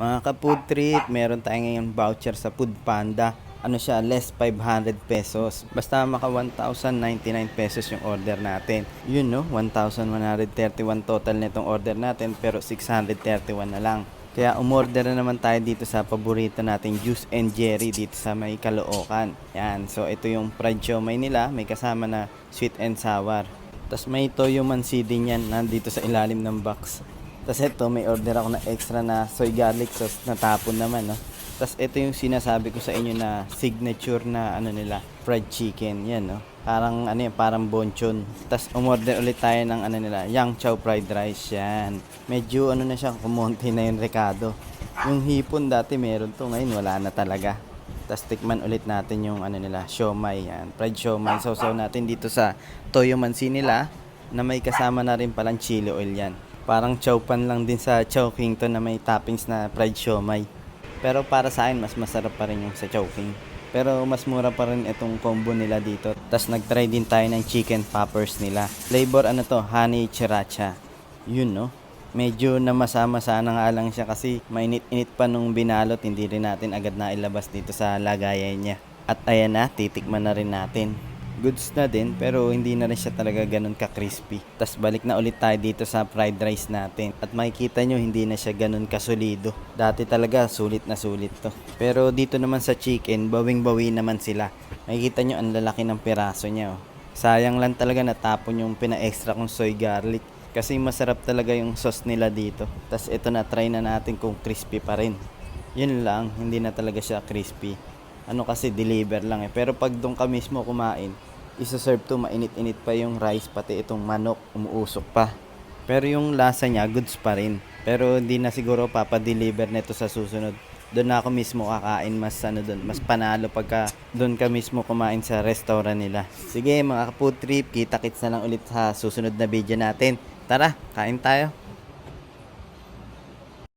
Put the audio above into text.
Mga ka-food trip, meron tayo ngayon voucher sa Food Panda. Ano siya, less 500 pesos. Basta maka 1,099 pesos yung order natin. Yun no, 1,131 total nitong order natin pero 631 na lang. Kaya umorder na naman tayo dito sa paborito nating Juice and Jerry dito sa may Caloocan. Yan, so ito yung fried siomai nila, may kasama na sweet and sour. Tapos may toyo mansi din yan, nandito sa ilalim ng box. Tapos ito, may order ako na extra na soy garlic sauce na tapon naman, no? Tapos ito yung sinasabi ko sa inyo na signature na ano nila, fried chicken, yan, no? Parang ano yan, parang bonchon. Tapos umorder ulit tayo ng ano nila, yang chow fried rice, yan. Medyo ano na siya, kumonti na yung rekado. Yung hipon dati meron to, ngayon wala na talaga. Tapos tikman ulit natin yung ano nila, siomai, yan. Fried siomai, sausaw natin dito sa toyo mansi nila na may kasama na rin palang chili oil yan. Parang chowpan lang din sa Chowking to na may toppings na fried siomai. Pero para sa akin, mas masarap pa rin yung sa Chowking. Pero mas mura pa rin itong combo nila dito. Tapos nag-try din tayo ng chicken poppers nila. Flavor ano to, honey sriracha. Yun no. Medyo namasa-masa na nga lang siya kasi mainit-init pa nung binalot. Hindi rin natin agad na ilabas dito sa lagayan niya. At ayan na, titikman na rin natin. Goods na din pero hindi na rin siya talaga ganun ka-crispy. Tapos balik na ulit tayo dito sa fried rice natin. At makikita nyo hindi na siya ganun kasolido. Dati talaga sulit na sulit to. Pero dito naman sa chicken, bawing-bawi naman sila. Makikita nyo ang lalaki ng piraso niya. Oh. Sayang lang talaga natapon yung pina-extra kong soy garlic. Kasi masarap talaga yung sauce nila dito. Tapos ito na try na natin kung crispy pa rin. Yun lang, hindi na talaga siya crispy. Ano kasi deliver lang eh. Pero pag doon ka mismo kumain, isa-serve to, mainit-init pa yung rice, pati itong manok, umuusok pa. Pero yung lasa niya, goods pa rin. Pero hindi na siguro papadeliver nito sa susunod. Doon na ako mismo kakain, mas ano doon, mas panalo pagka doon ka mismo kumain sa restaurant nila. Sige mga food trip, kita-kits na lang ulit sa susunod na video natin. Tara, kain tayo.